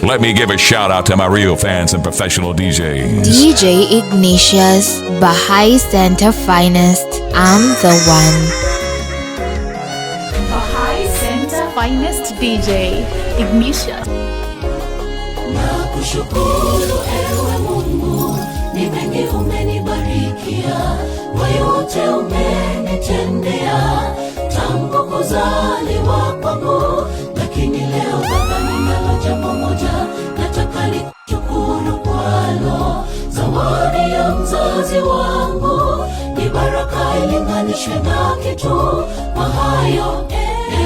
Let me give a shout out to my real fans and professional DJs. DJ Ignatius, Baha'i Center Finest, I'm the one. Baha'i Center Finest DJ Ignatius. Nakushukuru ewe Mungu, ni mengi umenibarikia, kwa yote umenitendea, tangu kuzaliwa kwangu. Lakini leo Baba, ninalo jambo moja nataka nikushukuru kwalo. Zawadi ya mzazi wangu ni baraka ilinganishwe na kitu. Kwa hayo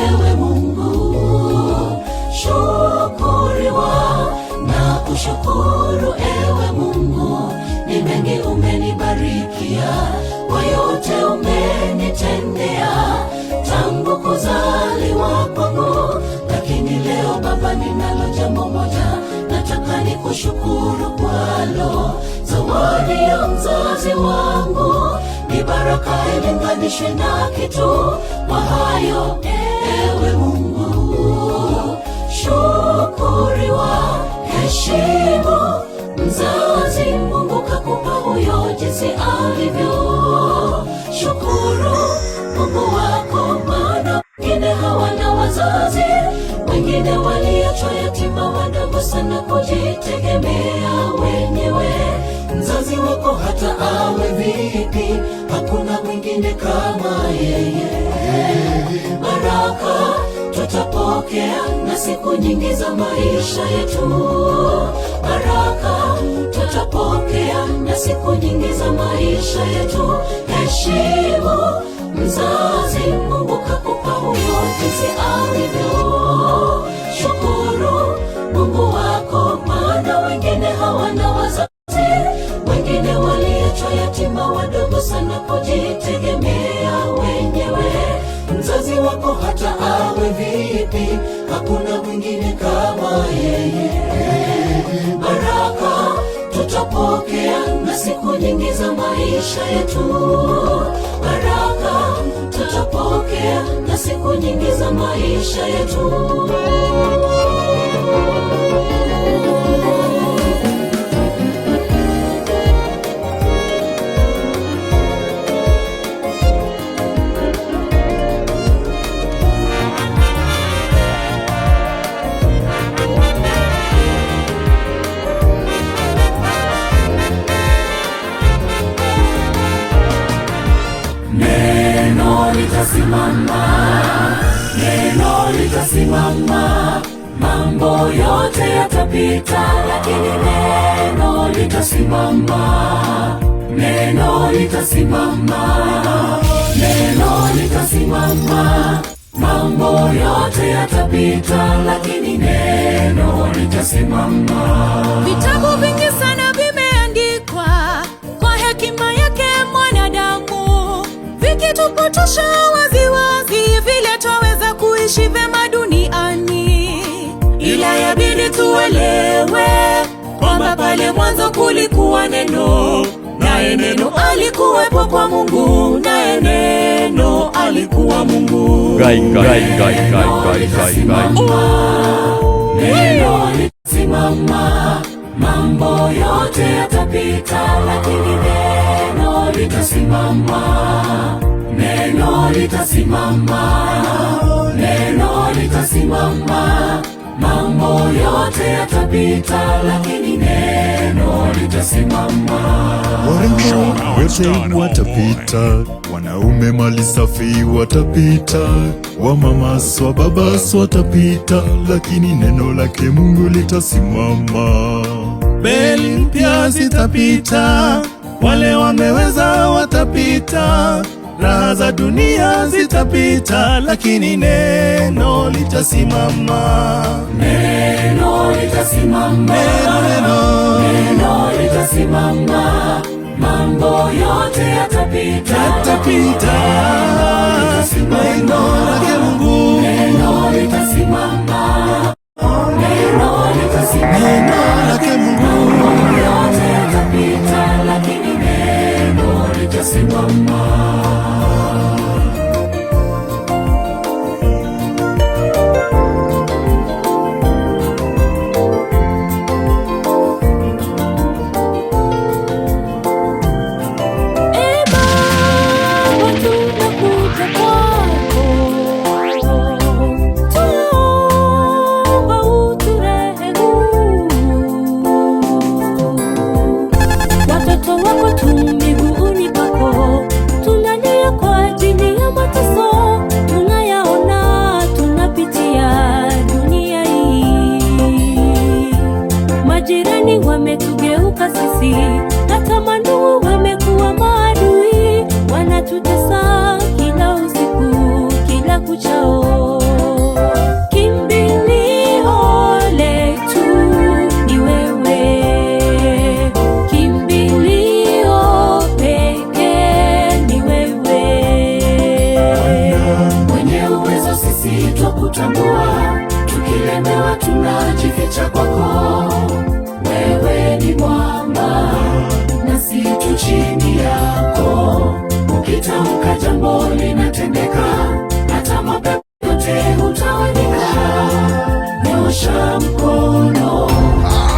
ewe Mungu, shukuriwa. Na kushukuru ewe Mungu, ni mengi umenibarikia, kwa yote umenitendea, tangu kuzaliwa kwangu. Lakini leo Baba, ninalo jambo moja nataka nikushukuru kwalo. Zawadi ya mzazi wangu ni baraka ilinganishwe na kitu. Kwa hayo ewe Mungu, shukuriwa. Heshimu mzazi Mungu kakupa huyo jinsi alivyo. Shukuru Mungu wako, maana wengine hawana wazazi, wengine waliachwa yatima wadogo sana kujitegemea wenyewe. Mzazi wako hata awe vipi, hakuna mwingine kama yeye. Baraka tutapokea na siku nyingi za maisha yetu. Baraka tutapokea na siku nyingi za maisha yetu. Heshimu mzazi Mungu kakupa huyo jinsi alivyo. Shukuru Mungu wako, maana wengine hawana wazazi, wengine waliachwa yatima wadogo sana kujitegemea wenyewe. Mzazi wako hata awe vipi, hakuna mwingine kama yeye. Baraka tutapokea na siku nyingi za maisha yetu. Baraka tutapokea na siku nyingi za maisha yetu. Neno litasimama, mambo yote yatapita, lakini neno litasimama. Neno litasimama, neno litasimama, mambo yote yatapita, lakini neno litasimama. Vitabu vingi sana vimeandikwa kwa hekima yake mwanadamu, vikitupotosha waziwazi vile twaweza kuishi vema duniani. Ila yabidi tuelewe kwamba pale mwanzo kulikuwa neno, naye neno alikuwepo kwa Mungu, naye neno alikuwa Mungu. Neno litasimama, mambo yote yatapita, lakini neno litasimama. Neno litasimama, neno litasimama, mambo yote yatapita, lakini neno litasimama. Warembo wote watapita, wanaume mali safi watapita, wamama swa baba watapita, lakini neno lake Mungu litasimama. Beli mpya zitapita, wale wameweza watapita, raha za dunia zitapita, lakini neno litasimama. Neno litasimama, neno litasimama, mambo yote yatapita, neno lake Mungu. Neno litasimama, neno litasimama, Neno lake Mungu. mambo yote yatapita, lakini neno litasimama. sisi, hata mandugu wamekuwa maadui, wanatutesa kila usiku, kila kuchao. Kimbilio letu ni wewe, kimbilio pekee ni wewe. Mwenye uwezo sisi twakutambua, tukilemewa tunajificha kwako. Wewe ni mwamba nasi tu chini yako, ukitamka jambo linatendeka, hata mapepo yote hutawanyika. Nyosha mkono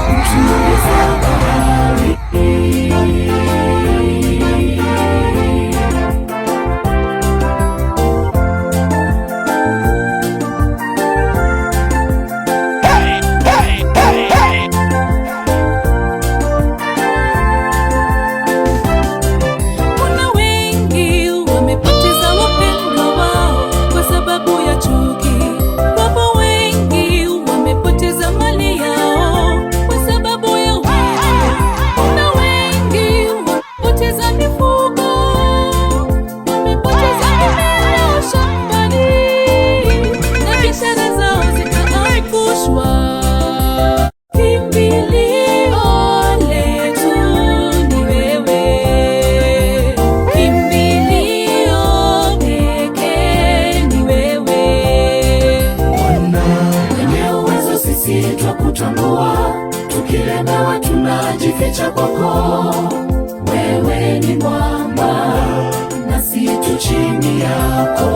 mtuliza bahari. Kuna wengi wamepoteza wapendwa wao kwa sababu ya chuki. Wapo wengi wamepoteza mali yao kwa sababu ya wivu. Kuna wengi wamepoteza mifugo, wamepoteza mimea shambani, na biashara zao zikaangushwa. Kimbilio letu ni wewe, kimbilio pekee ni wewe. Mwenye uwezo sisi twakutambua, tukilemewa tunajificha kwako. Wewe ni mwamba nasi tu chini yako,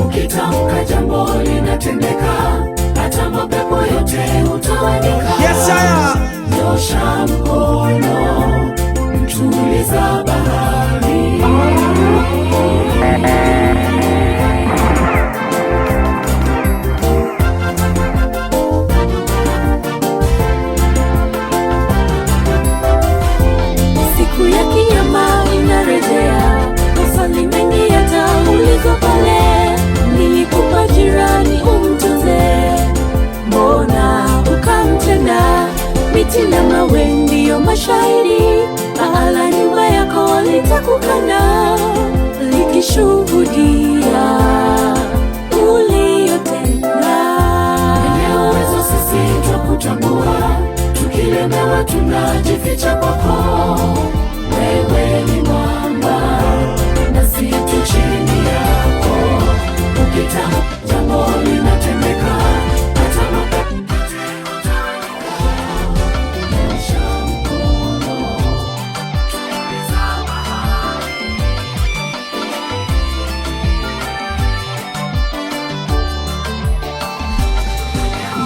ukitamka jambo linatendeka, hata mapepo yote hutawanyika. Nyosha mkono mtuliza bahari. Siku ya kiyama inarejea, maswali mengi yataulizwa pale. Nilikupa jirani umtunze, mbona ukamtenda? Miti na mawe ndiyo mashahidi, pahala nyumba yako litakukana, likishuhudia uliyotenda. Mwenye uwezo sisi twakutambua, tukilemewa tunajificha kwako. Wewe ni mwamba nasi tu chini yako, ukitamka jambo linatendeka, hata mapepo yote hutawanyika. Nyosha mkono tuliza bahari.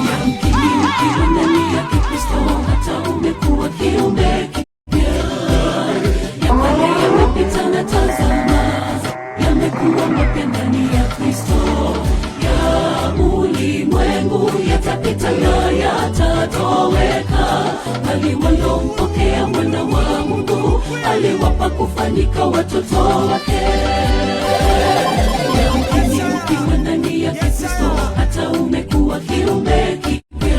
Yamkini ukiwa ndani ya Kristo, hata umekuwa kiumbe kipya. Ya kale yamepita na tazama, yamekuwa mapya ndani ya Kristo. Ya ulimwengu yatapita na yatatoweka, bali waliompokea mwana wa Mungu aliwapa kufanyika watoto wake. Yamkini ukiwa ndani ya Kristo, hata umekuwa kiumbe kipya.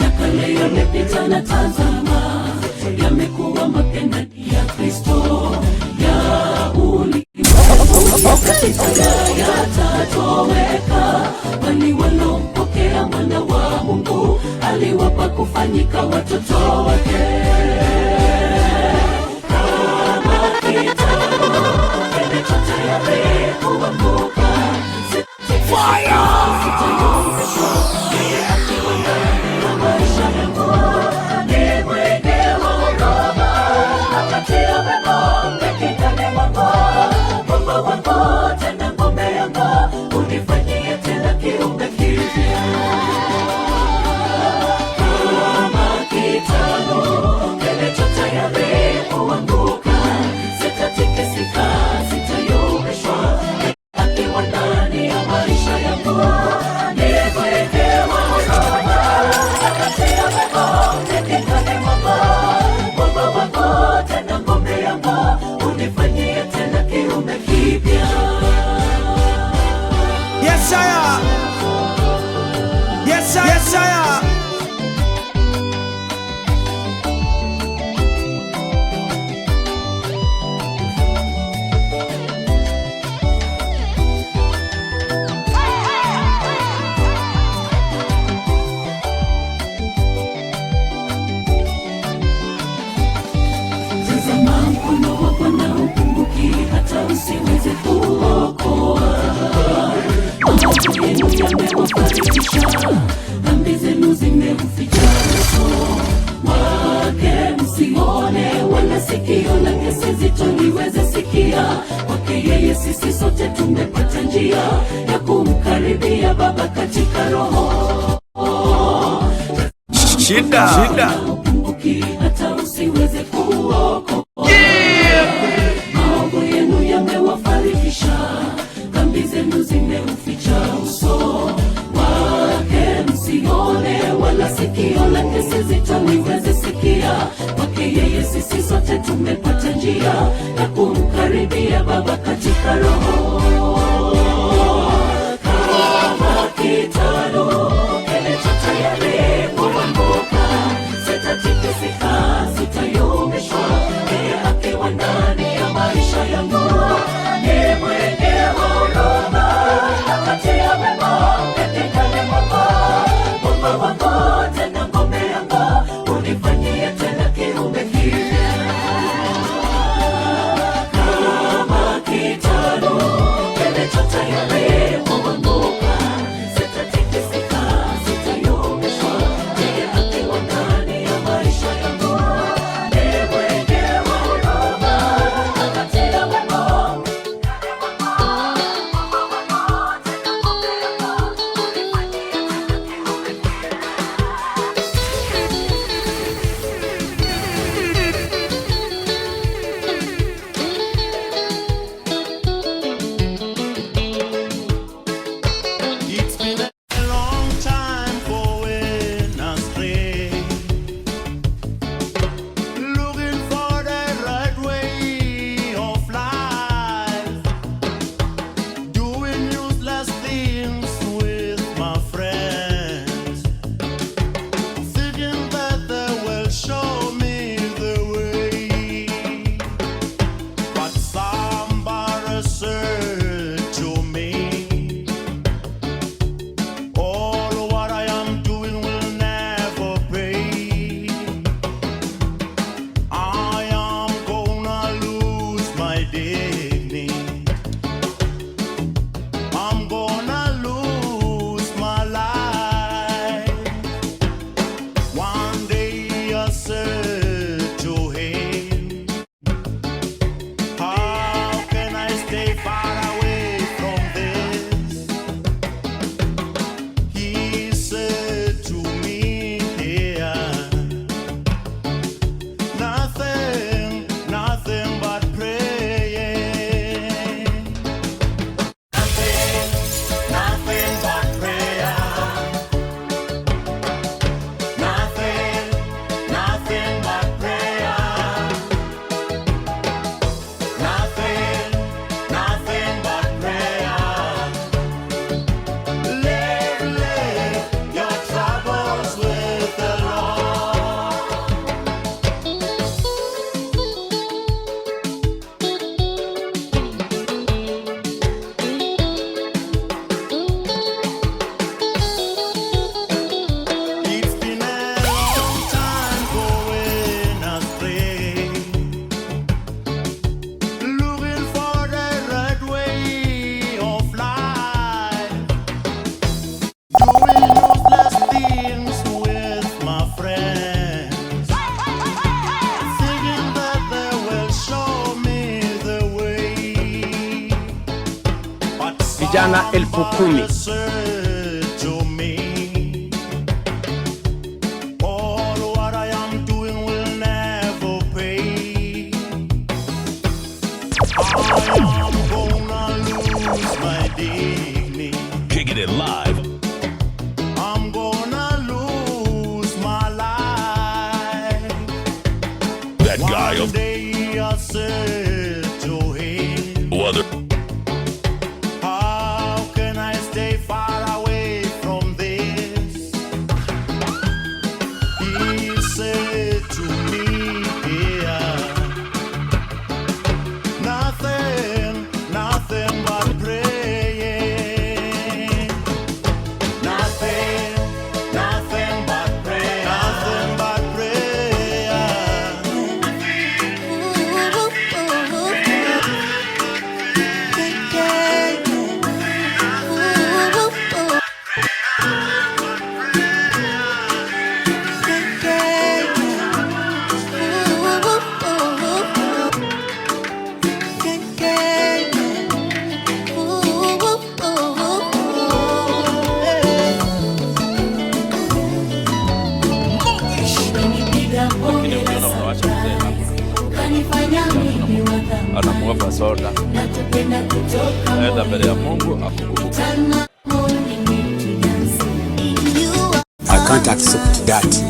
Ya kale yamepita na tazama, yamekuwa mapya ndani ya Kristo. Ya ulimwengu yatapita na yatatoweka, bali waliompokea mwana wa Mungu aliwapa kufanyika watoto wake. Kama kitabu kilicho tayari kuanguka, sitayumbishwa, akiwa ndani ya maisha yangu. Ni mwenge wa huruma, akatia ng'ombe kitani mwangu. Mungu wangu tena ngombe yangu, unifanyie tena kiumbe kipya. Kama kitabu kilicho tayari kuanguka, sitatikisika, sitayumbishwa, akiwa ndani ya maisha yangu. Ni mwenge wa huruma, tumepata njia ya kumkaribia Baba katika roho. Shida Ukumbuki hata usiweze kuokoka. Maovu yenu yamewafarikisha, dhambi zenu zimeuficha uso wake, msione wala sikio lake si zito liweze sikia. Kwake yeye sisi sote tumepata njia ya kumkaribia Baba katika roho. Kama kitalu kilicho tayari kuanguka, sitatikisika, sitayumbishwa, yeye akiwa ndani ya maisha yangu. Ni mwenye huruma, akatia wema katika mwako. Mungu wangu tena ngome yangu, unifanyie tena kiumbe kipya. Kama kitalu kilicho tayari kuanguka, sitatikisika, sitayumbishwa, yeye akiwa ndani ya maisha yangu. Ni mwenye huruma, akatia wema It's been a long time going astray, looking for the right way of life, doing useless things with my friends, thinking that they will show me the way. But somebody said to me, all what I am doing will never pay. I am gonna lose my dignity. I'm gonna lose my life. One day I said to him, how can I stay far away from this? He said to me, yeah, nothing, nothing but praying. Nothing, nothing but prayer. Nothing, nothing but prayer. Nothing, nothing but prayer. Live your troubles with the Lord. It's been a long time going astray, looking for the right way of life, doing useless things with my friends, thinking that they will show me the way. But Vijana 10,000. said to me, all what I am doing will never pay. I am gonna lose my dignity. Kicking it live. I'm gonna lose my life. That guy One of day I said to him, other. how can I stay far mwapa soda. Enda mbele ya Mungu akukumbuke. I can't accept that.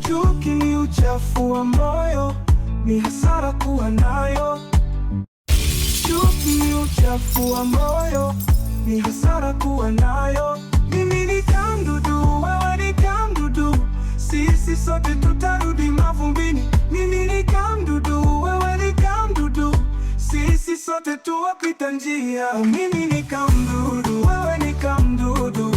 Chuki ni uchafu wa moyo, ni hasara kuwa nayo. Chuki ni uchafu wa moyo, ni hasara kuwa nayo. Mimi ni kamdudu, wewe ni kamdudu, sisi sote tutarudi mavumbini. Mimi ni kamdudu, wewe ni kamdudu, sisi sote tuwapita njia. Mimi ni kamdudu, wewe ni kamdudu,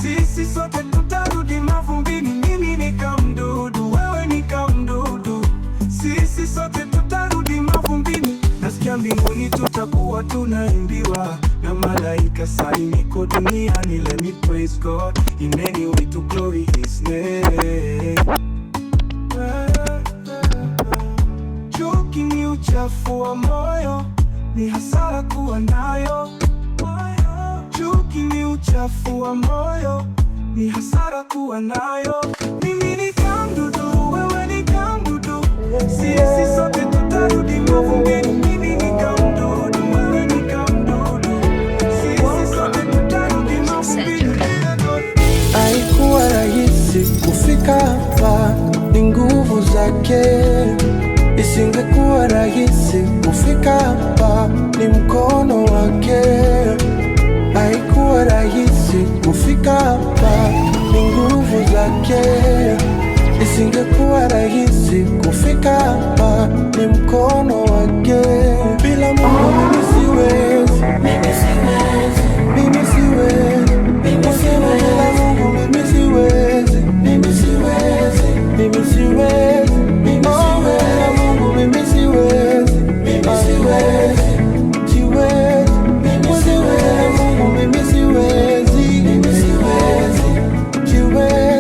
sisi sote tutarudi mavumbini. Mimi ni kamdudu, wewe ni kamdudu, sisi sote tutarudi mavumbini. Nasikia mbinguni tutakuwa tunaimbiwa na malaika, sai niko duniani. Let me praise God in any way to glory His name. Chuki ni uchafu wa moyo, ni hasara kuwa nayo. Chuki ni uchafu wa moyo, ni hasara kuwa nayo. Mimi ni kamdudu, wewe ni kamdudu, sisi sote tutarudi mavumbini. Mimi ni kamdudu, wewe ni kamdudu, sisi sote tutarudi mavumbini. Haikuwa rahisi kufika hapa, ni nguvu zake. Isingekuwa rahisi kufika hapa, ni mkono wake. Haikuwa rahisi kufika hapa, ni nguvu zake. Isingekuwa rahisi kufika hapa, ni mkono wake. Bila Mungu mimi siwezi, mimi siwezi, mimi siwezi, mimi siwezi. Bila Mungu mimi siwezi, mimi siwezi, mimi siwezi, mimi siwezi. Bila Mungu mimi siwezi, mimi siwezi, siwezi, mimi siwezi. Mungu mimi siwezi, mimi siwezi, siwezi.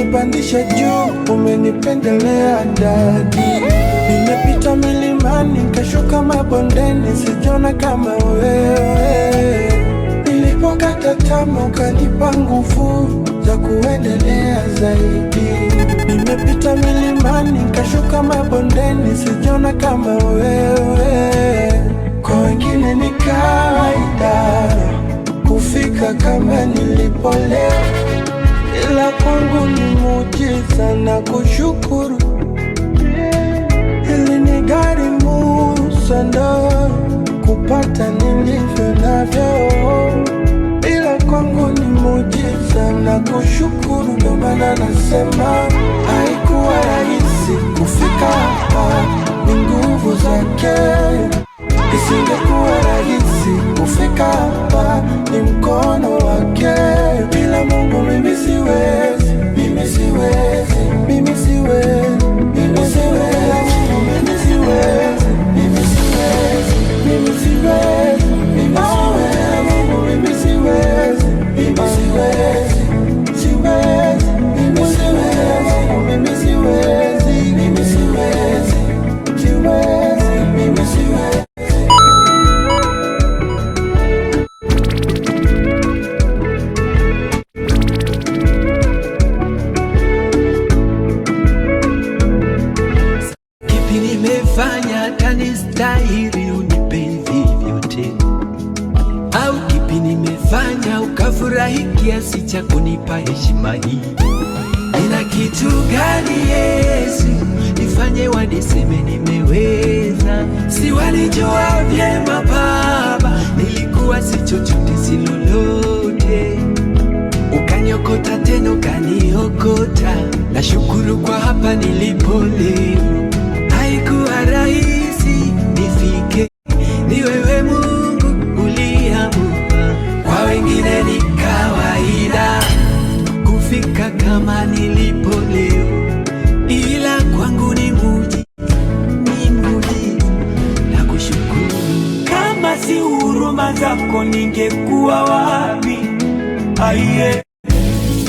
umenipandisha juu, umenipendelea dadi. Nimepita milimani, nikashuka mabondeni, sijona kama wewe. Nilipokata tamaa, ukanipa nguvu za kuendelea zaidi. Nimepita milimani, nikashuka mabondeni, sijona kama wewe. Kwa wengine ni kawaida kufika kama nilipo leo, ila kwangu ni muujiza na kushukuru. Hili ni gharimu sana kupata nilivyo navyo, ila kwangu ni muujiza na kushukuru. Ndio maana nasema haikuwa rahisi kufika hapa, ni nguvu zake. Isingekuwa rahisi kufika hapa, ni mkono wake. Bila Mungu mimi siwezi, mimi siwezi, mimi siwezi, mimi siwezi, mimi siwezi, mimi siwezi, mimi siwezi, mimi siwezi, mimi siwezi, mimi siwezi, siwezi, mimi siwezi, mimi siwezi, mimi siwezi, siwezi, mimi siwezi. Tanistahili unipe hivi vyote, au kipi nimefanya ukafurahi kiasi cha kunipa heshima hii? Nina kitu gani Yesu nifanye waniseme nimeweza? Si walijua vyema Baba nilikuwa si chochote si lolote, ukaniokota tena ukaniokota. Nashukuru kwa hapa nilipo leo. Haikuwa rahisi nifike, ni wewe Mungu uliamua. Kwa wengine ni kawaida kufika kama nilipo leo, ila kwangu ni muujiza, ni muujiza na kushukuru. Kama si huruma zako ningekuwa wapi? Aiye,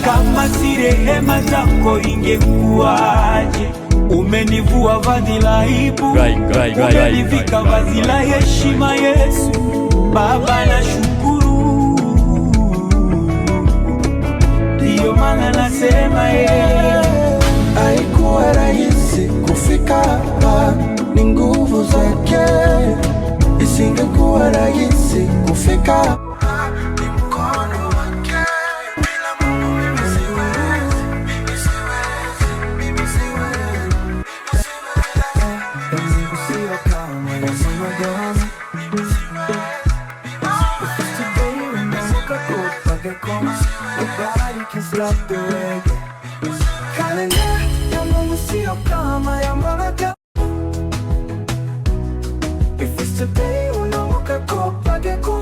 kama si rehema zako ingekuwaje? Umenivua vazi la aibu, umenivika vazi la heshima. Yesu Baba nashukuru, ndiyo maana nasema haikuwa rahisi kufika hapa, ni nguvu zake. Isingekuwa rahisi kufika hapa, ni mkono wake. Bila Mungu mimi siwezi, mimi siwezi, mimi siwezi, mimi siwezi. Sio kama lazima gani, today when I woke up, I get calm. Nobody can stop the reggae. Kalenda ya Mungu sio kama ya mwanadamu. If it's today when I woke up, I get calm.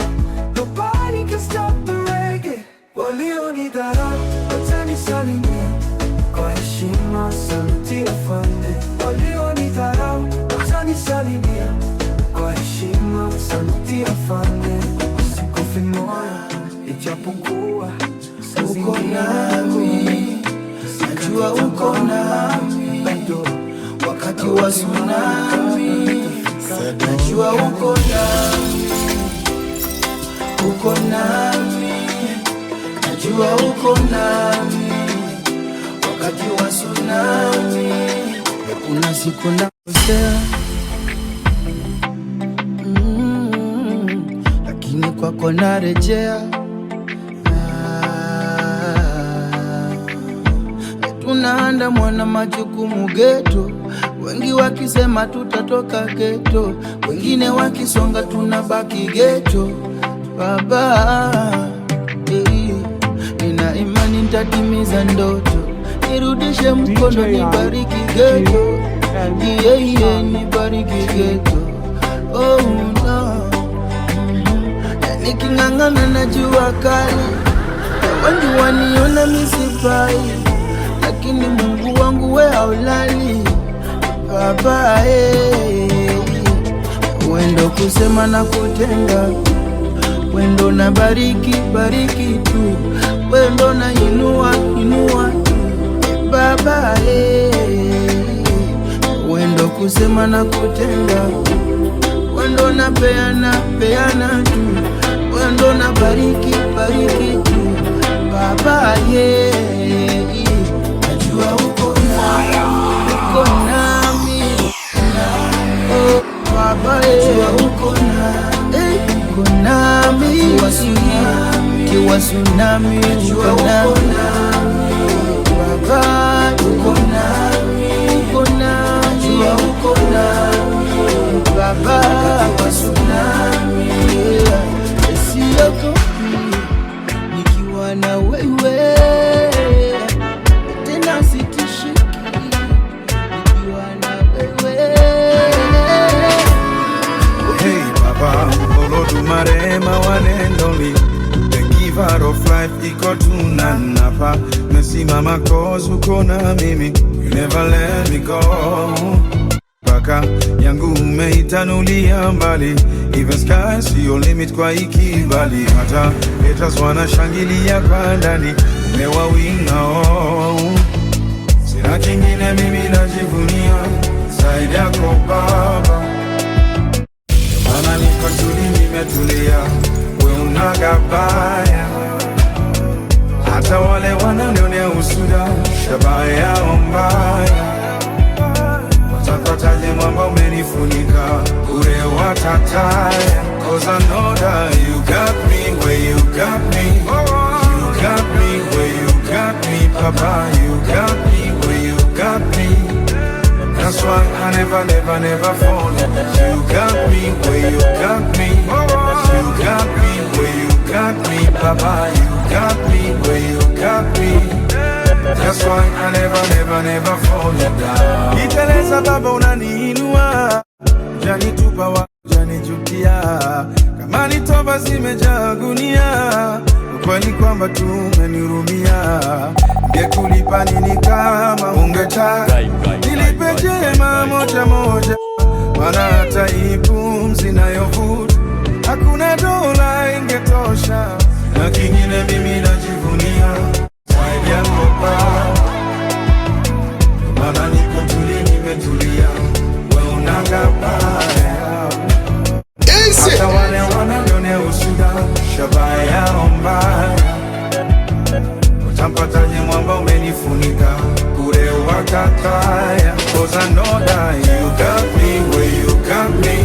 Nobody can stop the reggae. Walionidharau watanisalimia kwa heshima, sauti ya fande. Walionidharau watanisalimia kwa heshima, sauti ya fande. Sikufi moyo ijapokuwa uko nami, najua uko nami. Wakati wa tsunami, najua uko nami, uko nami, najua uko nami. Wakati wa tsunami, kuna siku nakosea, lakini kwako narejea. Tunaandamwa na majukumu geto, wengi wakisema tutatoka geto, wengine wakisonga tunabaki geto. Baba, nina imani nitatimiza ndoto, nirudishe mkono nibariki geto. Nibariki geto. Oh no, niking'ang'ana na jua kali, wengi waniona misifai, lakini Mungu wangu we haulali. Baba, wendo kusema na kutenda, wendo na bariki tu, wendo na inua tu. baba wendo kusema na kutenda, wendo na peana tu, wendo na bariki tu baba najua uko nami oh baba uko nami kiwa tsunami uko nami baba uko nami baba kwa tsunami siogopi nikiwa na wewe tena sitishiki nikiwa na wewe. Hey Baba Olodumare mawanendoli, the giver of life iko tunanapa, mesimama cause uko na mimi, you never let me go. Baka yangu umeitanulia mbali, even sky see your limit kwa ikibali, hata haters wanashangilia kwa ndani, umewawinga sina kingine mimi najivunia zaidi yako Baba. Mana niko tuli nimetulia, we unagabaya, hata wale wananionea usuda, shabaya yao mbaya. Watapataje mwamba umenifunika, ure watataya, cause I know that you got me where you got me. You got me where you got me, Papa, you got me where you got me. That's why I never fall. You got me where you got me. You got me where you got me, Papa, you got me where you got me. That's why I never fall down. Iteleza Baba unaniinua, janitupa wa janijutia, kama ni toba zimejaa gunia, ukweli kwamba tumenirumia, ngekulipa nini kama ungetaka nilipe jema moja, maana hata ipumzi nayovuta hakuna dola ingetosha, na kingine mimi najivunia zaidi yako Baba. Mana niko tuli nimetulia, we unagabaya, hata wale wananionea usuda, shabaya yao mbaya. Utampataje mwamba umenifunika, kure wakataya, cause I know that you got me where you got me.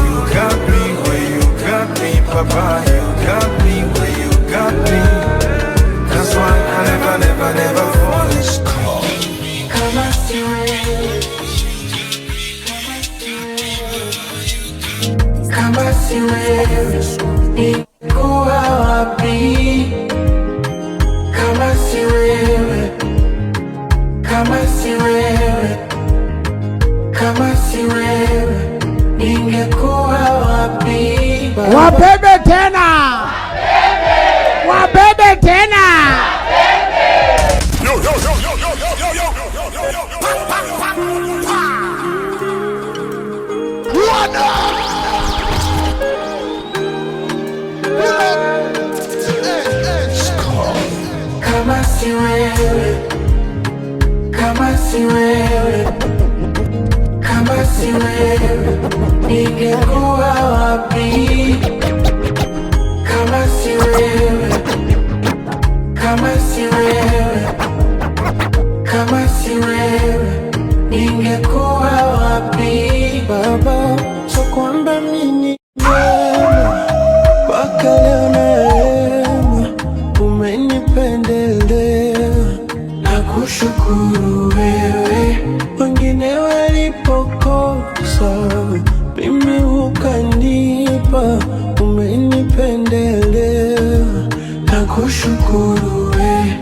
You got me where you got me, Papa, you got me where you got me. That's why I never fall. Kama si wewe ningekuwa wapi? Kama si wewe ningekuwa wapi? Wabebe tena, wabebe tena. Kama si wewe ningekuwa wapi? Kama si wewe ningekuwa wapi? Baba, so kwamba mimi mwema, mpaka leo neema umenipendelea, na kushukuru wewe. Wengine walipokosa, mimi ukanipa, umenipendelea, na kushukuru wewe.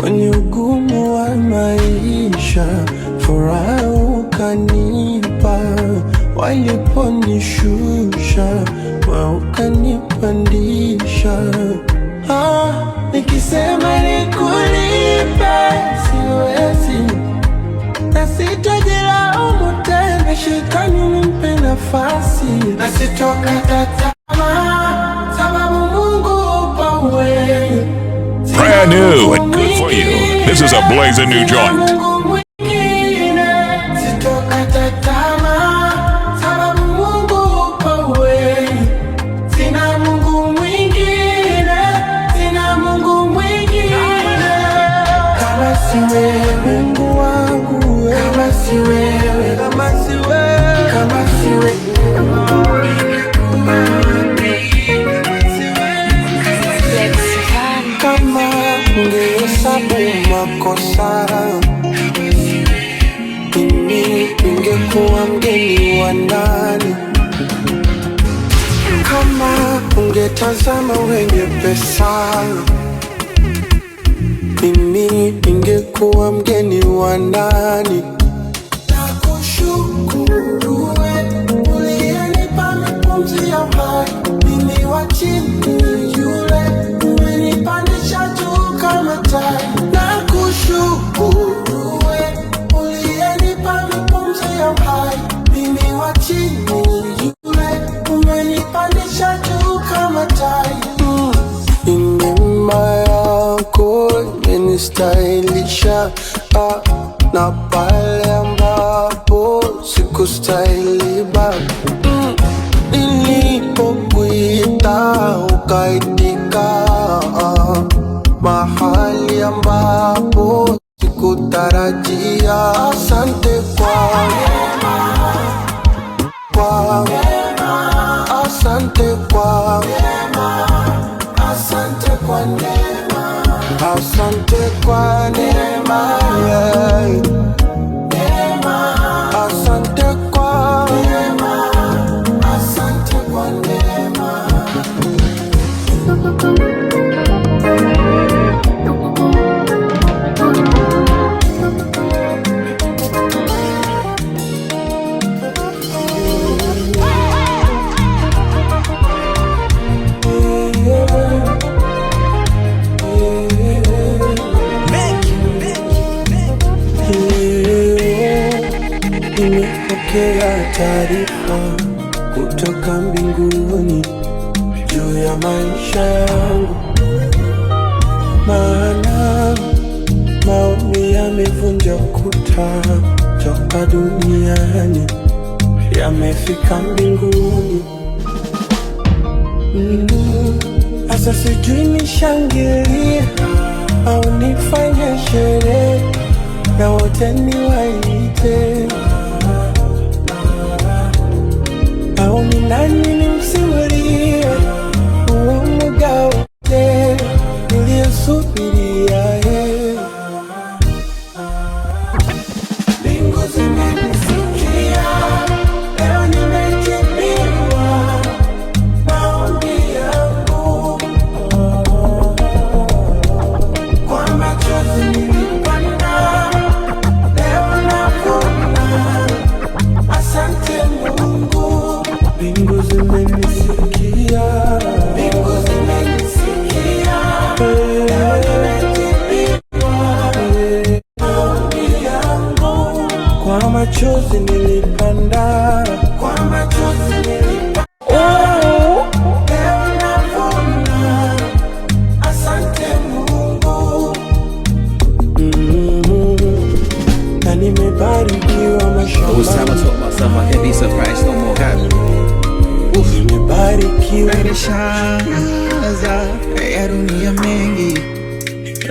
kwenye ugumu wa maisha, furaha ukanipa, waliponishusha, wewe ukanipandisha. Nikisema nikulipe siwezi, na sitojilaumu tena, shetani nimpe nafasi, na sitokata tamaa, sababu Mungu upo wewe. Brand new and good for you. This is a blazing new joint. Makosa mimi ningekuwa mgeni wa nani? Kama ungetazama wenye pesa, mimi ningekuwa mgeni wa nani? Nakushukuru uliyenipa pumzi ya uhai, mimi wa chini yule umenipandisha juu kama tai. Nakushukuru uliyenipa pumzi ya uhai, mimi wa chini yule umenipandisha juu kama tai. Neema yako imenistahilisha na pale ambapo sikustahili baba. Nilipokuita ukaitika, mahali ambapo sikutarajia. Asante kwa neema, asante kwa neema, asante kwa neema, asante kwa neema, asante kwa neema, asante kwa neema. Nimepokea taarifa kutoka mbinguni juu ya maisha yangu, maana maombi yamevunja ukuta toka duniani, yamefika mbinguni. Asa sijui nishangilie au nifanye sherehe na wote niwaite, au ni nani nimsimulie huo muda wote niliyosubiria. Mbingu zimenisikia, leo nimejibiwa maombi yangu, kwa machozi nilipanda, leo napona. Asante Mungu. Mbingu zimenisikia, mbingu zimenisikia, leo nimejibiwa maombi yangu, kwa machozi nilipanda, kwa machozi nilipanda, leo napona. Asante Mungu. Na nimebarikiwa mashamba. Those time I told myself I can't be surprised no more. Nimebarikiwa Nimeshangaza ya dunia mengi,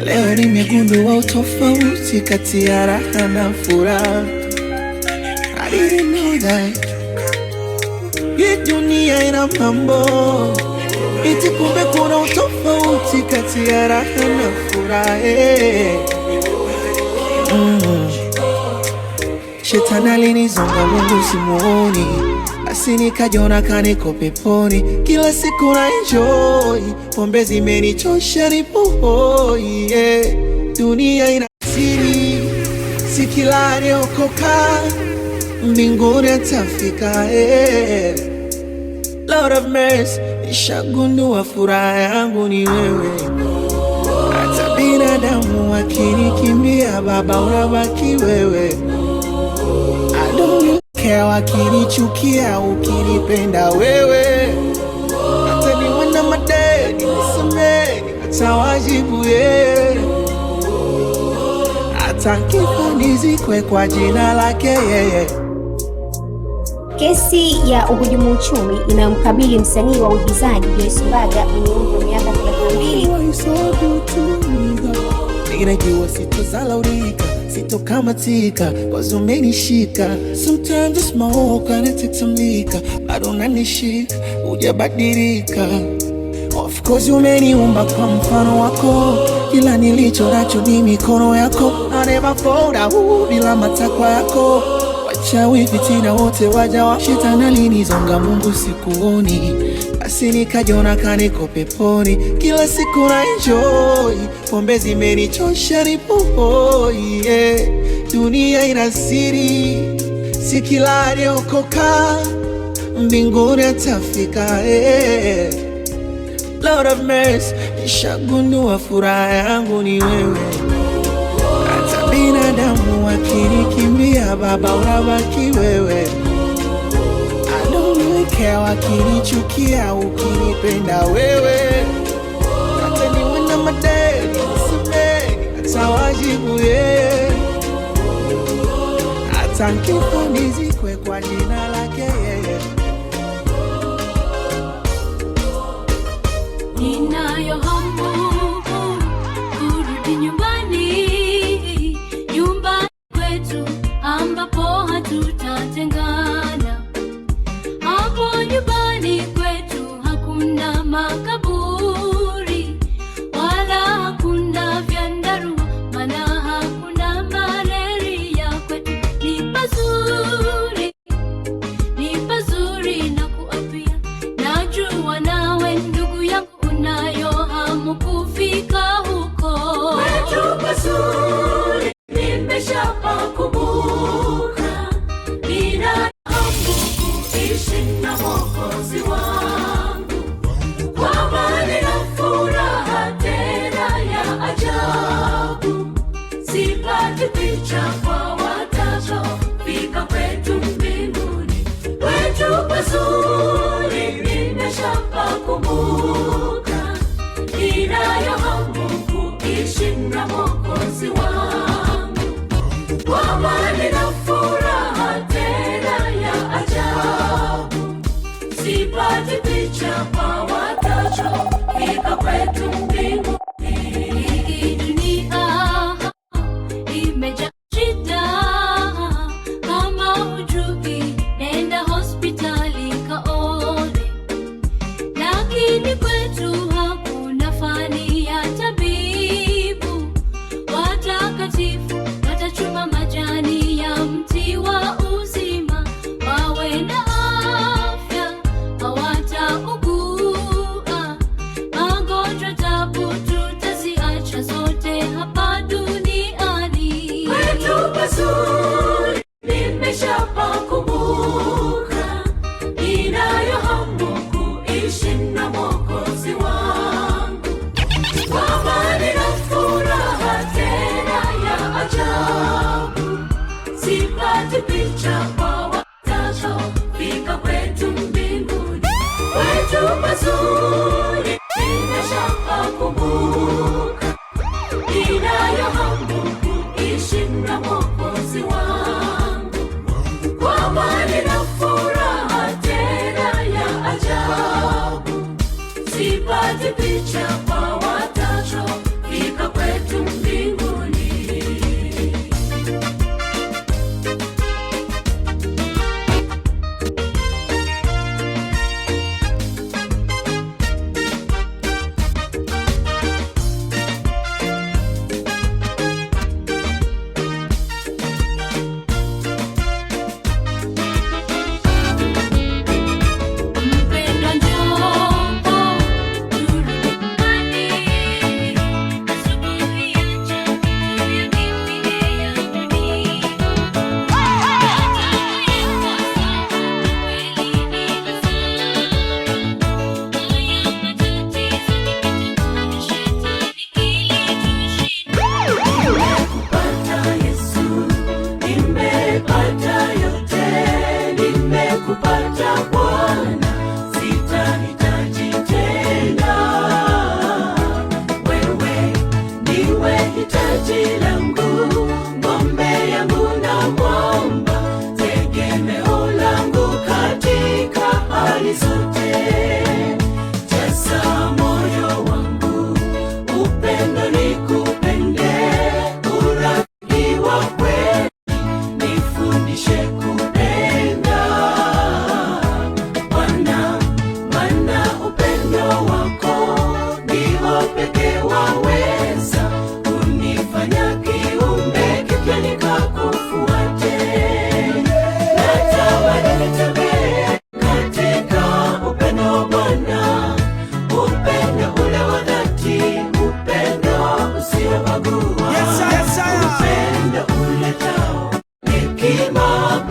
leo nimegundua utofauti kati ya raha na furaha. I didn't know that hii dunia ina mambo, iti kumbe kuna utofauti kati ya raha na furaha. Shetani alinizonga Mungu simuoni, basi nikajiona kaniko peponi. Kila siku na enjoy, pombe zimenichosha nipo hoi, dunia ina siri, si kila aliokoka mbinguni atafika. Lord of mercy, nishagundua furaha yangu ni wewe. Hata binadamu wakinikimbia, Baba unabaki wewe. I don't care wakinichukia, ukinipenda wewe. Hata niwe na madeni nisamehe, nitawajibu hata nkifa nizikwe kwa jina lake yeye. Kesi ya uhujumu uchumi inayomkabili msanii wa uigizaji Joyce Mbaga mwenye umri wa miaka 32. Ninajua sitozalaulika, sitokamatika, cause umenishika. Sometimes I smoke and I take some liquor, bado unanishika, hujabadilika. Of course umeniumba kwa mfano wako, kila nilicho nacho ni mikono yako. I never fold out bila matakwa yako. Wachawi fitina wote waja wa shetani alinizonga, Mungu sikuoni, basi nikajiona kaniko peponi. Kila siku na enjoy, pombe zimenichosha nipo hoi, yeah. Dunia ina siri, si kila aliokoka mbinguni atafika, yeah. Lord of mercy, nishagundua furaha yangu ni wewe. Hata binadamu wakinikimbia, Baba unabaki wewe. I don't really care wakinichukia, ukinipenda wewe. Hata niwe na madeni, nisemeni, hata wajibu yeye. Hata nkifa nizikwe kwa jina lake yeye. Ninayo hamu kurudi nyumbani, nyumbani kwetu ambapo hatutatengana. Hapo nyumbani kwetu hakuna makaburi, wala hakuna vyandarua, maana hakuna malaria. Kwetu ni pazuri, ni pazuri na kuapia. Najua nawe ndugu yangu unayo hamu kufika huko. Kwetu pazuri, nimeshapakumbuka. Nina hamu kuishi na Mwokozi wangu, kwa amani na furaha tena ya ajabu. Sipati picha kwa watakaofika kwetu mbinguni. Kwetu pazuri, nimeshapakumbuka. Ninayo hamu kuishi na Mwokozi wangu, kwa amani na furaha tena ya ajabu. Sipati picha kwa watakaofika kwetu mbinguni. Hii dunia imejaa shida, kama hujui nenda hospitali kaone. Lakini kwetu hakuna fani ya tabibu, watakatifu watachuma majani ya mti wa uzima, wawe na afya, hawataugua magonjwa. Tabu tutaziacha zote hapa duniani. Kwetu pazuri, nimeshapakumbuka.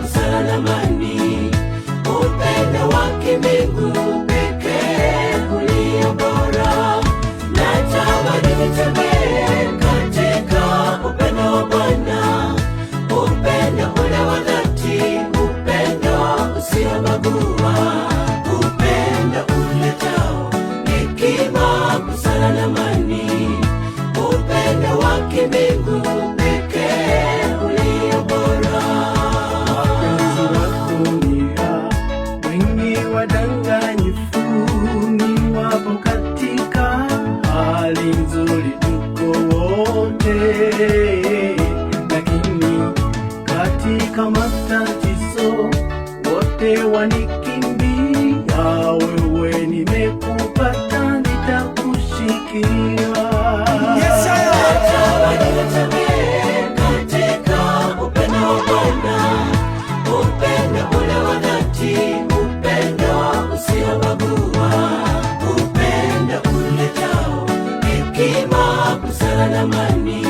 busara na amani. Upendo wake mbingu pekee ulio bora. Natamani nitembee katika upendo wa Bwana, upendo ule wa dhati, upendo usiobagua, upendo uletao hekima, busara na amani. Upendo wake mbingu pekee ulio bora. Wapenzi wa dunia wengi wadanganyifu, ni wapo katika hali nzuri tuko wote, lakini katika matatizo wote wanikimbia. Wewe nimekupata, nitakushikia. Yes, natamani nitembee katika upendo wa Bwana, upendo ule wa dhati, upendo usiobagua, upendo uletao hekima, busara na amani.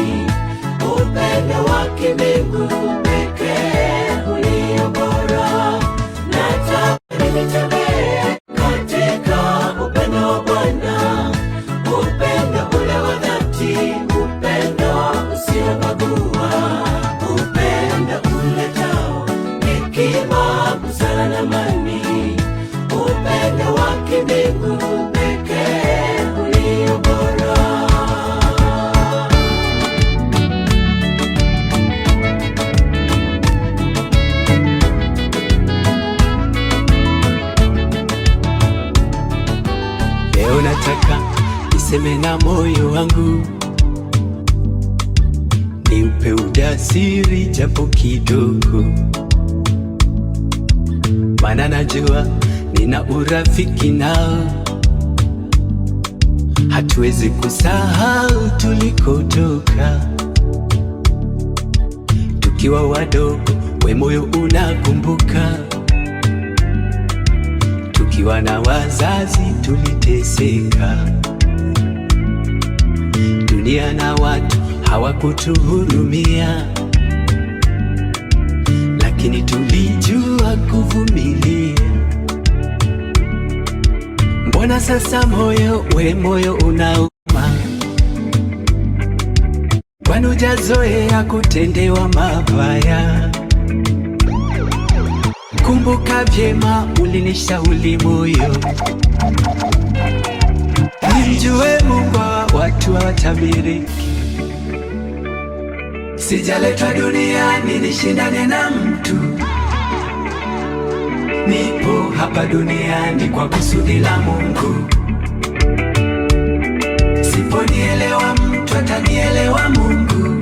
Upendo wake mbingu pekee ulio bora. Natamani nitembee katika upendo wa Bwana, upendo ule wa dhati, upendo usiobagua, upendo uletao hekima, busara na amani. Upendo wake mbingu pekee ulio bora. Leo nataka niseme na moyo wangu, niupe ujasiri japo kidogo, maana najua nina urafiki nao. Hatuwezi kusahau tulikotoka, tukiwa wadogo, we moyo unakumbuka. Tukiwa na wazazi tuliteseka, dunia na watu hawakutuhurumia, lakini tulijua kuvumilia. Mbona sasa moyo, we moyo unauma? Kwani hujazoea kutendewa mabaya? Kumbuka vyema ulinishauri moyo, nimjue Mungu wa watu hawatabiriki. Sijaletwa duniani nishindane na mtu, nipo hapa duniani kwa kusudi la Mungu. Siponielewa mtu atanielewa Mungu.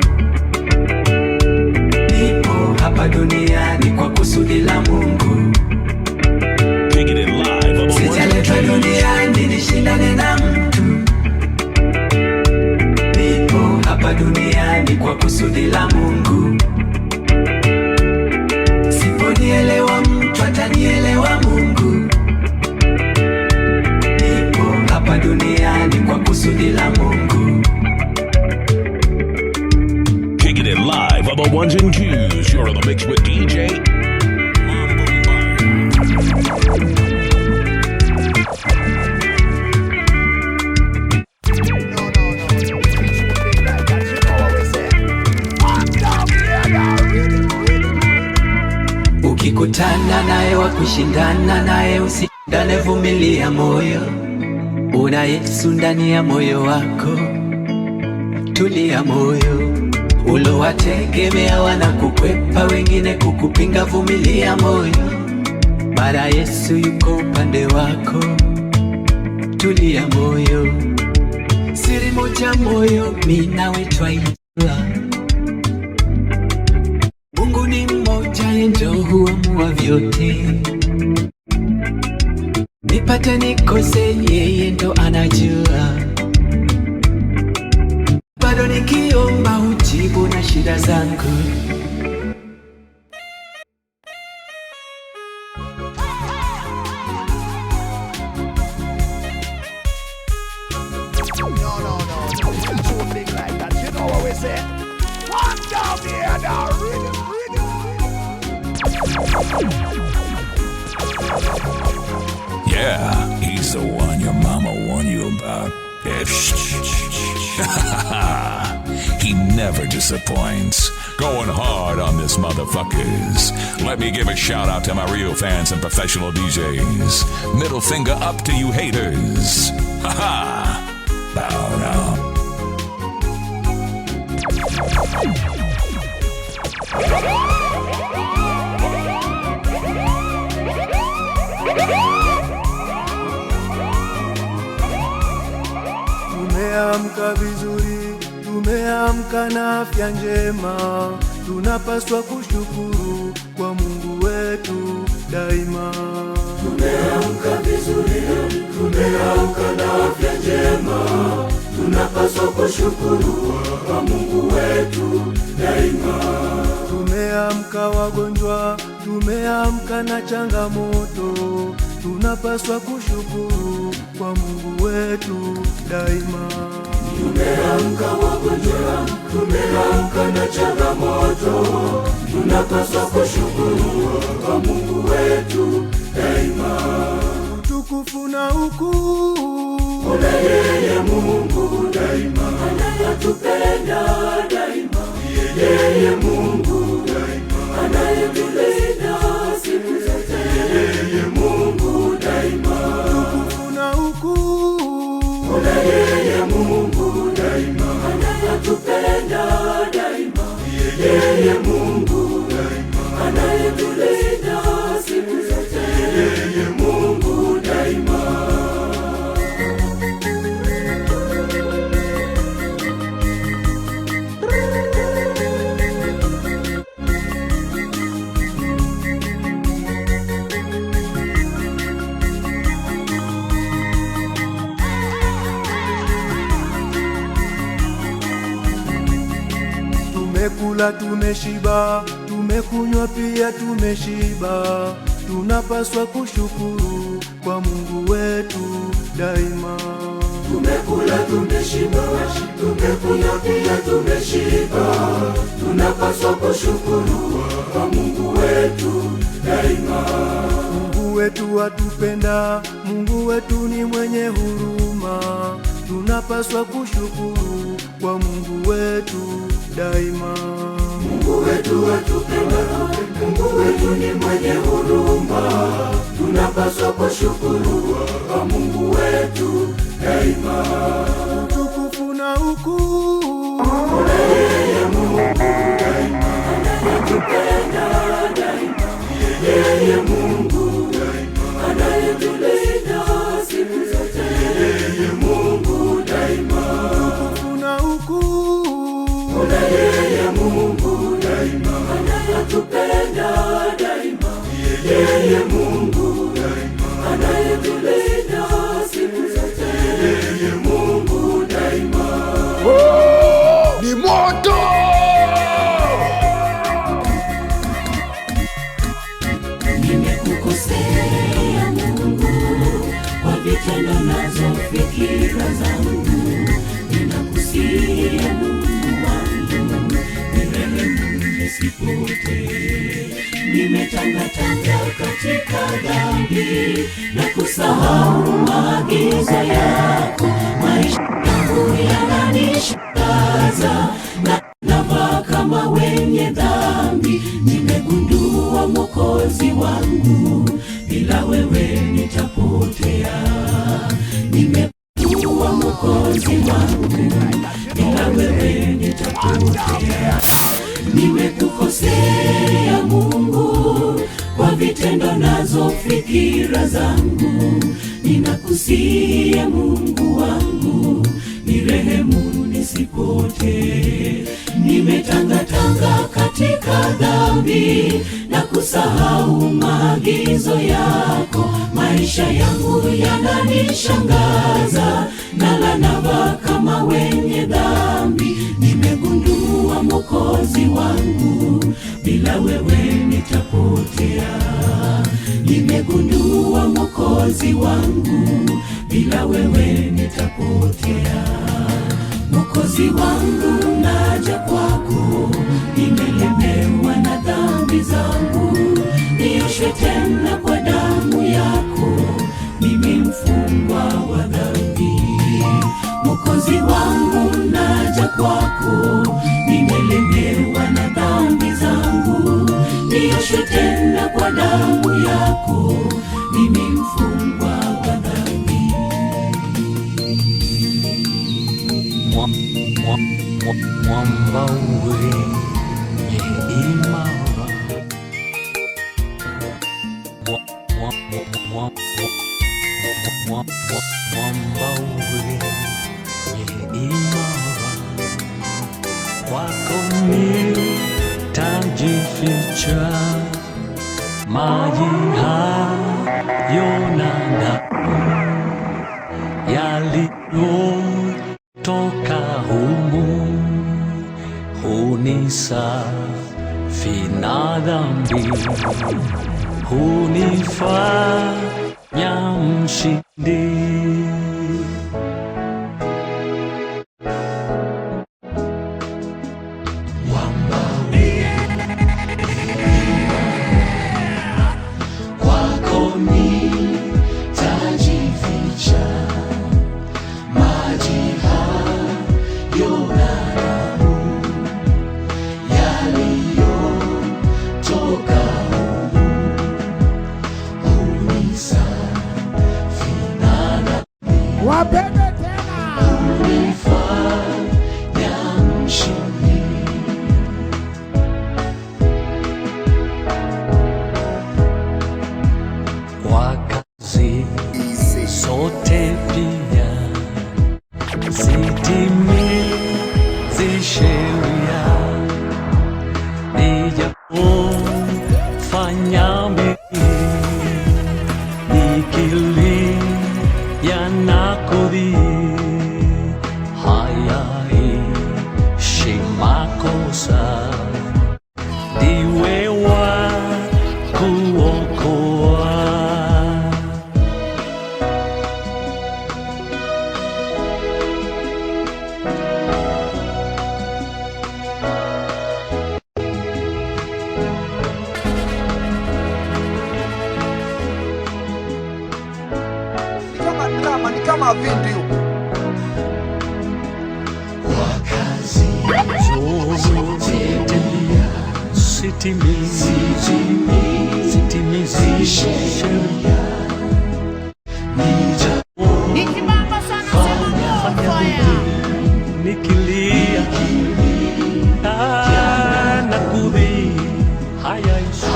Nipo hapa duniani kwa kusudi la Mungu. Sijaletwa duniani nishindane na mtu, nipo hapa duniani kwa kusudi la Mungu. Siponielewa mtu atanielewa Mungu. Nipo hapa duniani kwa kusudi la Mungu. Kicking it live on the ones and twos. You're in the mix with DJ Ukikutana naye wa kushindana naye, usishindane, vumilia moyo. Una Yesu ndani ya moyo wako, tulia moyo. Ulowategemea wanakukwepa, wengine kukupinga, vumilia moyo. Mara Yesu yuko upande wako, tulia moyo. Siri moja moyo, mimi nawe twaijua, Mungu ni mmoja, yeye ndio huamua vyote. Nipate nikose, yeye ndo anajua. Bado nikiomba hujibu na shida zangu. Yeah, he's the one your mama warned you about. He never disappoints. Going hard on this motherfuckers. Let me give a shout out to my real fans and professional DJs. Middle finger up to you haters. Ha ha. Bow down. Tumeamka vizuri, tumeamka na afya njema, tunapaswa kushukuru kwa Mungu wetu daima. Tumeamka vizuri, tumeamka na afya njema, tunapaswa kushukuru kwa Mungu wetu daima. Tumeamka wagonjwa, tumeamka na changamoto, tunapaswa kushukuru kwa Mungu wetu daima. Tumeamka wagonjwa, tumeamka na changamoto, tunapaswa kushukuru kwa Mungu wetu daima. Utukufu na ukuu una yeye Mungu daima, anayetupenda daima, yeye Mungu daima, anayetulinda siku zote, yeye Mungu daima. Utukufu na ukuu una yeye Mungu daima, anayetupenda daima, yeye Mungu daima, anayetulinda siku zote, yeye Mungu daima. Tumekula tumeshiba, tumekunywa pia tumeshiba, tunapaswa kushukuru kwa Mungu wetu daima. Tumekula tumeshiba, tumekunywa pia tumeshiba, tunapaswa kushukuru kwa Mungu wetu daima. Mungu wetu atupenda, Mungu wetu ni mwenye huruma, tunapaswa kushukuru kwa Mungu wetu daima. Mungu wetu atupenda, Mungu wetu ni mwenye huruma, tunapaswa kushukuru kwa Mungu wetu daima. Utukufu na ukuu una yeye Mungu daima, anayetupenda daima, yeye Mungu daima, anayetulinda siku zote, yeye Mungu daima. Utukufu na ukuu una yeye Mungu daima, anayetupenda daima, yeye Mungu daima, anayetulinda siku zote, yeye Mungu daima. Ni moto! Nimekukosea Mungu kwa vitendo nazo fikira zangu, ninakusia Mungu wangu, nirehemu nisipotee. Nimetangatanga katika dhambi na kusahau maagizo yako, maisha yangu yananishangaza na navaa kama wenye dhambi. Nimegundua Mwokozi wangu, bila wewe nitapotea. Nimegundua Mwokozi wangu, bila wewe nitapotea. Nimekukosea Mungu kwa vitendo nazo fikira zangu, ninakusia Mungu wangu, nirehemu nisipotee. Nimetangatanga katika dhambi na kusahau maagizo yako, maisha yangu yananishangaza, nala navaa kama wenye dhambi. Nimegundua Mwokozi wangu, bila wewe nitapotea. Nimegundua Mwokozi wangu, bila wewe nitapotea. Mwokozi wangu naja kwako, nimelemewa na dhambi. dhambi zangu, nioshwe tena kwa damu yako, mimi mfungwa wa dhambi. Mwokozi wangu naja kwako, nimelemewa na dhambi zangu, nioshwe tena kwa damu yako, mimi mfungwa wa dhambi. Mwamba wenye imara, mwamba wenye imara, kwako nitajificha, maji hayo na damu yaliyotoka humu hunisafi na dhambi, hunifanya mshindi. Kwako nitajificha, maji hayo na damu yaliyotoka humu hunisafi na dhambi, Wapende tena. hunifanya mshindi. Kwa kazi zote pia zitimize sheria, nijapofanya mengi nikilia na kudhii, hayaishi makosa, ndiwe wa kuokoa. Ni kama vindi huko. Sitimizi sheria, Nikibamba sana sema fire. nikilia na kudhii, hayaishi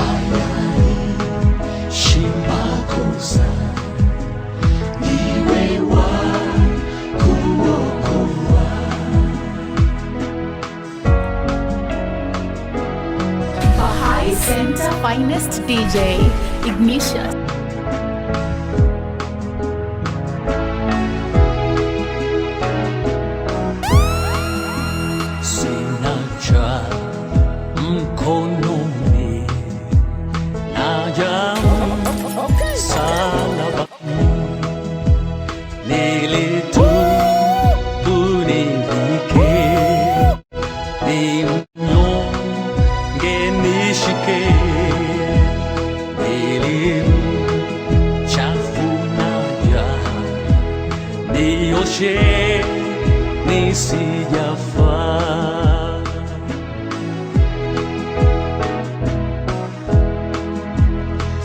makosa, Niwe wa kuokoa. Bahai Center Finest DJ Ignition. sina cha mkononi, naja msalabani, nilitubu nivike, ni mnyonge nishike, nilimchafu naja, nioshe nisijafaa.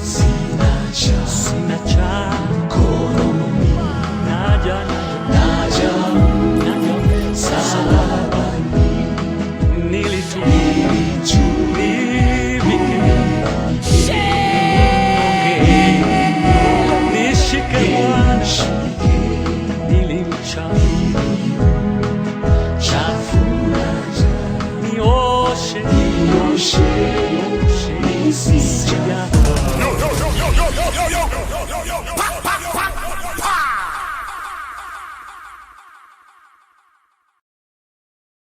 Sina cha mkononi, naja msalabani, nilitubu nishike Bwana, nilimchafu nioshe